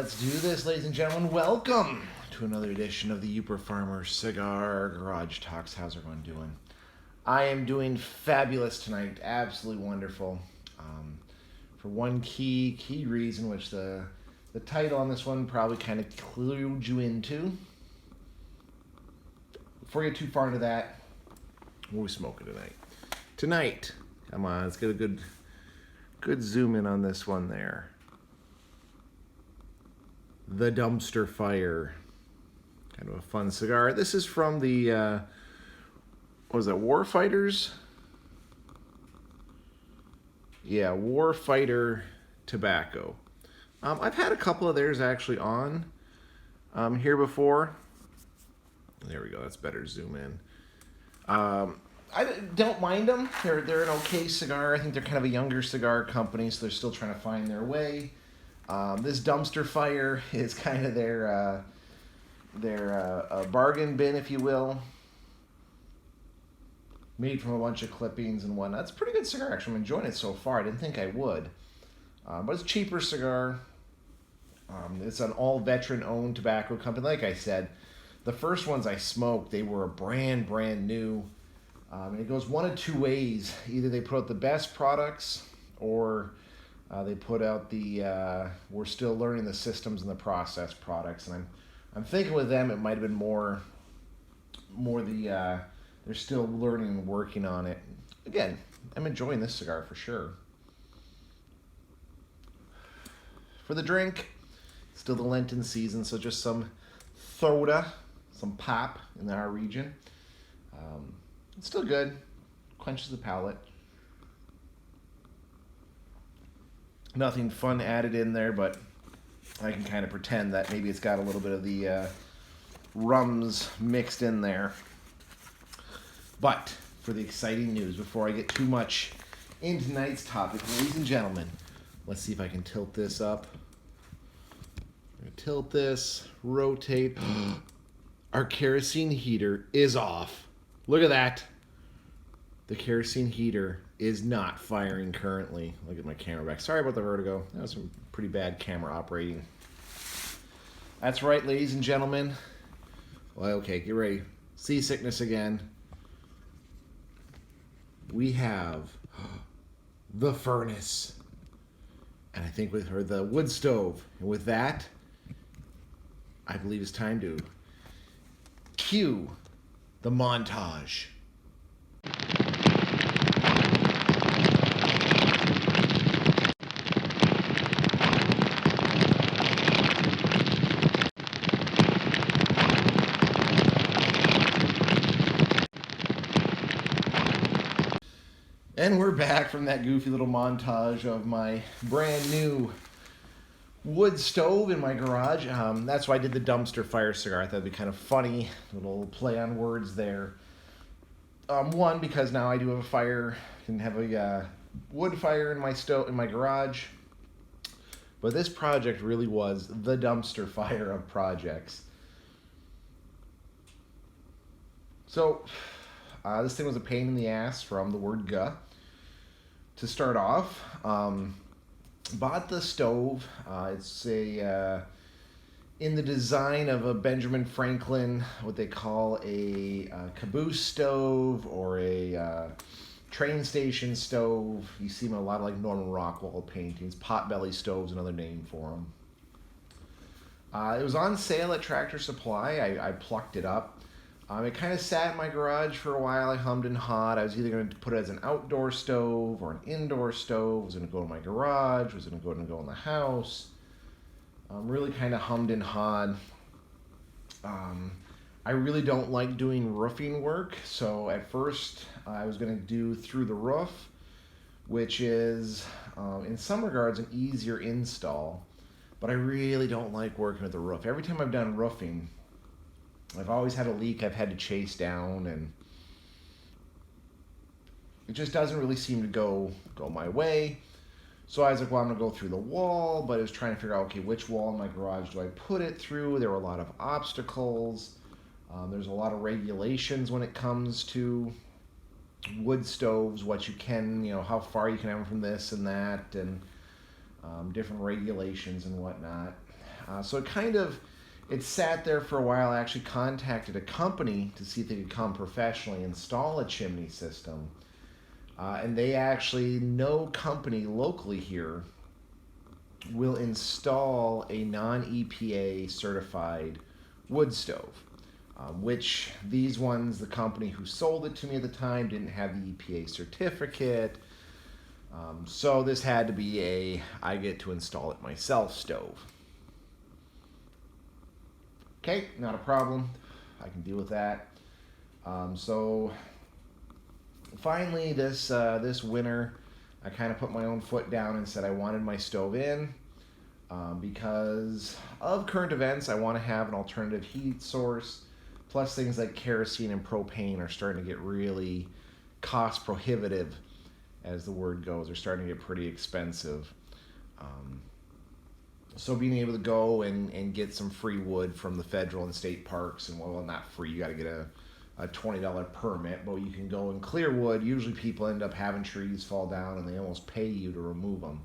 Let's do this, ladies and gentlemen. Welcome to another edition of the Uper Farmer Cigar Garage Talks. How's everyone doing? I am doing fabulous tonight. Absolutely wonderful. For one key reason, which the title on this one probably kind of clued you into. Before you get too far into that, what are we smoking tonight? Tonight, come on, let's get a good zoom in on this one there. The Dumpster Fire. Kind of a fun cigar. This is from the, what was that, Warfighters? Yeah, Warfighter Tobacco. I've had a couple of theirs actually on here before. There we go, that's better zoom in. I don't mind them. They're an okay cigar. I think they're kind of a younger cigar company, so they're still trying to find their way. This Dumpster Fire is kind of their bargain bin, if you will. Made from a bunch of clippings and whatnot. It's a pretty good cigar, actually. I'm enjoying it so far. I didn't think I would. But it's a cheaper cigar. It's an all-veteran-owned tobacco company. Like I said, the first ones I smoked, they were brand new. It goes one of two ways. Either they put out the best products, or they put out the we're still learning the systems and the process products. And I'm thinking with them it might have been more the they're still learning and working on it. Again, I'm enjoying this cigar for sure. For the drink, still the Lenten season, so just some soda, some pop in our region. It's still good, quenches the palate. Nothing fun added in there, but I can kind of pretend that maybe it's got a little bit of the rums mixed in there. But for the exciting news, before I get too much into tonight's topic, ladies and gentlemen, let's see if I can tilt this up. I'm gonna tilt this, rotate. Our kerosene heater is off. Look at that. The kerosene heater is not firing currently. Look at my camera back. Sorry about the vertigo. That was some pretty bad camera operating. That's right, ladies and gentlemen. Well, okay, get ready. Seasickness again. We have the furnace. And I think with her, the wood stove. And with that, I believe it's time to cue the montage. And we're back from that goofy little montage of my brand new wood stove in my garage. That's why I did the Dumpster Fire cigar. I thought it'd be kind of funny, little play on words there. One, because now I do have a fire, can have a wood fire in my stove in my garage. But this project really was the dumpster fire of projects. So this thing was a pain in the ass from the word "guh." To start off, bought the stove. It's in the design of a Benjamin Franklin, what they call a caboose stove or a train station stove. You see them in a lot of like Norman Rockwell paintings. Potbelly stove's another name for them. It was on sale at Tractor Supply. I plucked it up. It kind of sat in my garage for a while. I hummed and hawed. I was either going to put it as an outdoor stove or an indoor stove. Was going to go in my garage. Was going to go in the house. Really kind of hummed and hawed. I really don't like doing roofing work. So at first I was going to do through the roof, which is in some regards an easier install. But I really don't like working with the roof. Every time I've done roofing, I've always had a leak I've had to chase down, and it just doesn't really seem to go my way. So I was like, well, I'm going to go through the wall, but I was trying to figure out, okay, which wall in my garage do I put it through? There were a lot of obstacles. There's a lot of regulations when it comes to wood stoves, what you can, how far you can have them from this and that, and different regulations and whatnot. So it sat there for a while. I actually contacted a company to see if they could come professionally install a chimney system. And no company locally here will install a non-EPA certified wood stove, which these ones, the company who sold it to me at the time didn't have the EPA certificate. So this had to be I get to install it myself stove. Okay, not a problem. I can deal with that. So finally, this winter, I kind of put my own foot down and said I wanted my stove in because of current events. I want to have an alternative heat source. Plus, things like kerosene and propane are starting to get really cost prohibitive, as the word goes. They're starting to get pretty expensive. So being able to go and get some free wood from the federal and state parks, and well, not free, you got to get a $20 permit, but you can go and clear wood. Usually people end up having trees fall down and they almost pay you to remove them.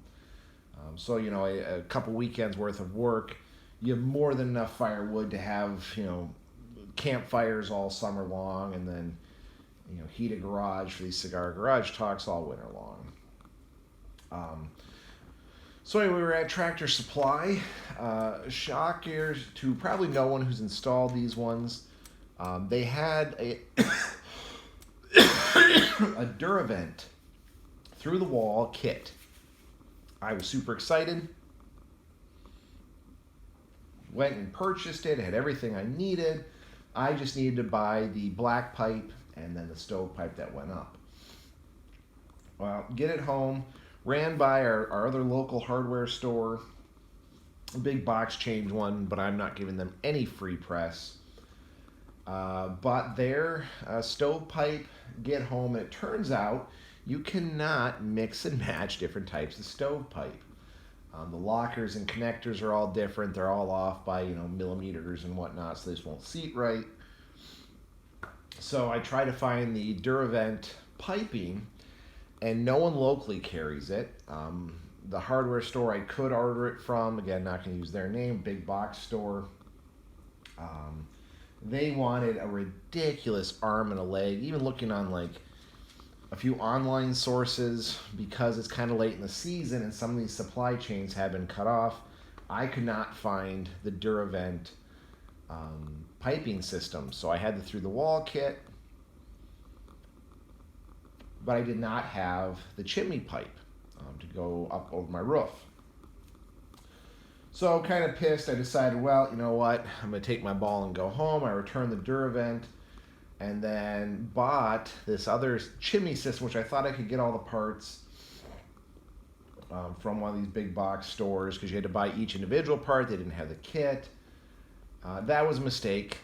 So, a couple weekends worth of work, you have more than enough firewood to have, campfires all summer long, and then, heat a garage for these cigar garage talks all winter long. So anyway, we were at Tractor Supply. Shockers to probably no one who's installed these ones. They had a Duravent through the wall kit. I was super excited. Went and purchased it. Had everything I needed. I just needed to buy the black pipe and then the stove pipe that went up. Well, get it home. Ran by our other local hardware store, a big box change one, but I'm not giving them any free press. Bought their stovepipe, get home, and it turns out you cannot mix and match different types of stovepipe. The lockers and connectors are all different. They're all off by millimeters and whatnot, so this won't seat right. So I try to find the Duravent piping, and no one locally carries it. The hardware store I could order it from, again, not going to use their name, big box store. They wanted a ridiculous arm and a leg, even looking on like a few online sources, because it's kind of late in the season and some of these supply chains have been cut off. I could not find the Duravent piping system, so I had the through the wall kit, but I did not have the chimney pipe to go up over my roof. So kind of pissed, I decided, well, you know what, I'm going to take my ball and go home. I returned the Duravent and then bought this other chimney system, which I thought I could get all the parts from one of these big box stores, because you had to buy each individual part. They didn't have the kit. That was a mistake.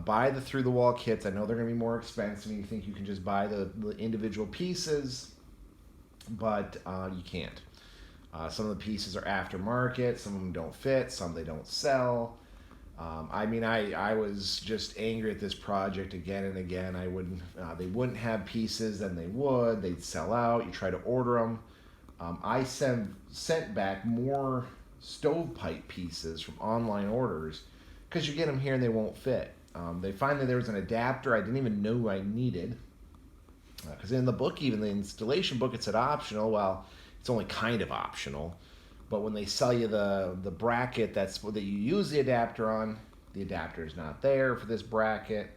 Buy the through-the-wall kits. I know they're going to be more expensive. You think you can just buy the individual pieces, but you can't. Some of the pieces are aftermarket. Some of them don't fit. Some they don't sell. I was just angry at this project again and again. They wouldn't have pieces, then they would. They'd sell out. You try to order them. I sent back more stovepipe pieces from online orders because you get them here and they won't fit. They find that there was an adapter I didn't even know I needed, because in the book, even the installation book, it said optional. Well, it's only kind of optional, but when they sell you the bracket that you use the adapter on, the adapter is not there for this bracket.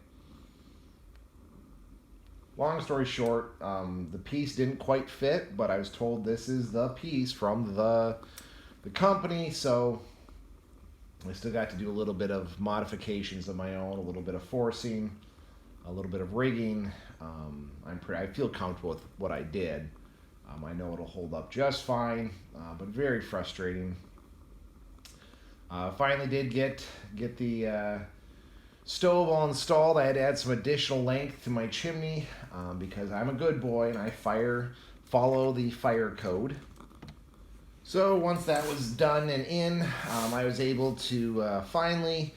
Long story short, the piece didn't quite fit, but I was told this is the piece from the company, so I still got to do a little bit of modifications of my own, a little bit of forcing, a little bit of rigging. I feel comfortable with what I did. I know it'll hold up just fine, but very frustrating. Finally did get the stove all installed. I had to add some additional length to my chimney because I'm a good boy and I follow the fire code. So once that was done and in, I was able to finally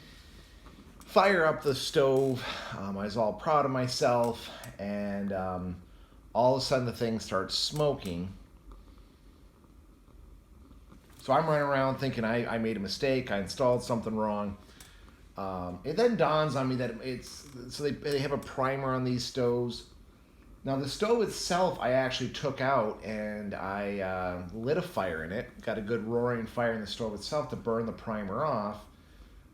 fire up the stove. I was all proud of myself, and all of a sudden the thing starts smoking. So I'm running around thinking I made a mistake. I installed something wrong. It then dawns on me that they have a primer on these stoves. Now the stove itself, I actually took out and I lit a fire in it. Got a good roaring fire in the stove itself to burn the primer off.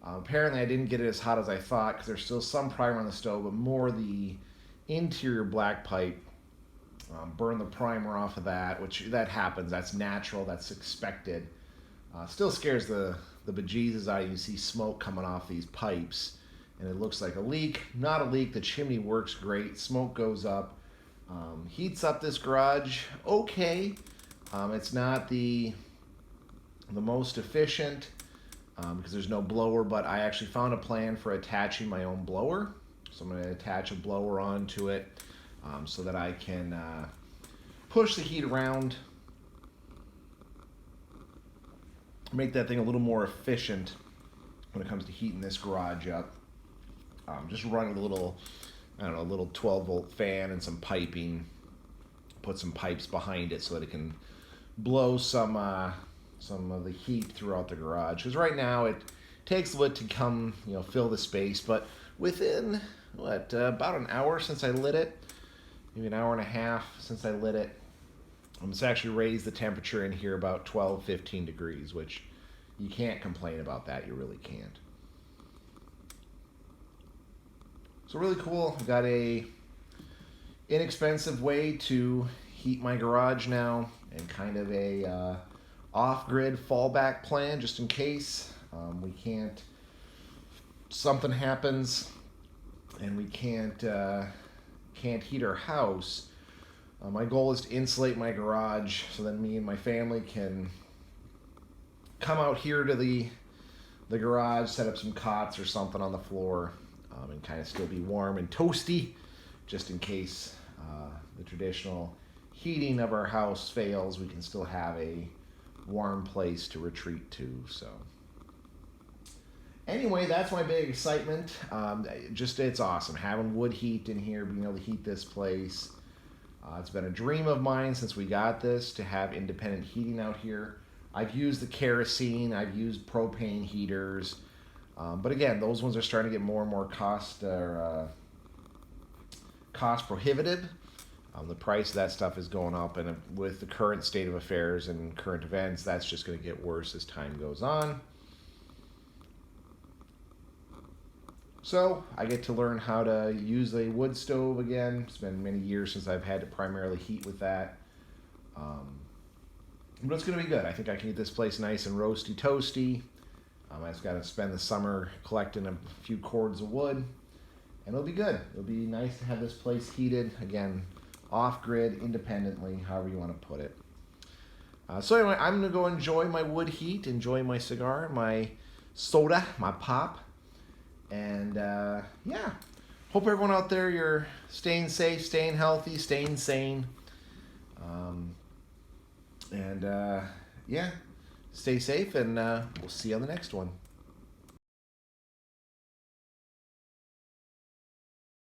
Apparently, I didn't get it as hot as I thought because there's still some primer on the stove, but more the interior black pipe. Burn the primer off of that, which that happens. That's natural. That's expected. Still scares the bejesus out of you. You see smoke coming off these pipes, and it looks like a leak. Not a leak. The chimney works great. Smoke goes up. Heats up this garage. Okay. It's not the most efficient because there's no blower, but I actually found a plan for attaching my own blower. So I'm going to attach a blower onto it so that I can push the heat around, make that thing a little more efficient when it comes to heating this garage up. Just run a little, I don't know, a little 12-volt fan and some piping. Put some pipes behind it so that it can blow some of the heat throughout the garage. Because right now it takes a bit to come, fill the space. But within about an hour since I lit it, maybe an hour and a half since I lit it, it's actually raised the temperature in here about 12, 15 degrees, which you can't complain about that. You really can't. So really cool. I've got a inexpensive way to heat my garage now, and kind of a off-grid fallback plan just in case something happens and we can't heat our house. My goal is to insulate my garage so that me and my family can come out here to the garage, set up some cots or something on the floor, and kind of still be warm and toasty just in case the traditional heating of our house fails. We can still have a warm place to retreat to. So anyway, that's my big excitement. It's awesome having wood heat in here, being able to heat this place. It's been a dream of mine since we got this to have independent heating out here. I've used the kerosene, I've used propane heaters, but again, those ones are starting to get more and more cost prohibitive. The price of that stuff is going up, and with the current state of affairs and current events, that's just going to get worse as time goes on. So I get to learn how to use a wood stove again. It's been many years since I've had to primarily heat with that. But it's going to be good. I think I can get this place nice and roasty toasty. I just got to spend the summer collecting a few cords of wood, and it'll be good. It'll be nice to have this place heated, again, off-grid, independently, however you want to put it. So anyway, I'm going to go enjoy my wood heat, enjoy my cigar, my soda, my pop. And yeah, hope everyone out there, you're staying safe, staying healthy, staying sane. Yeah, stay safe, and we'll see you on the next one.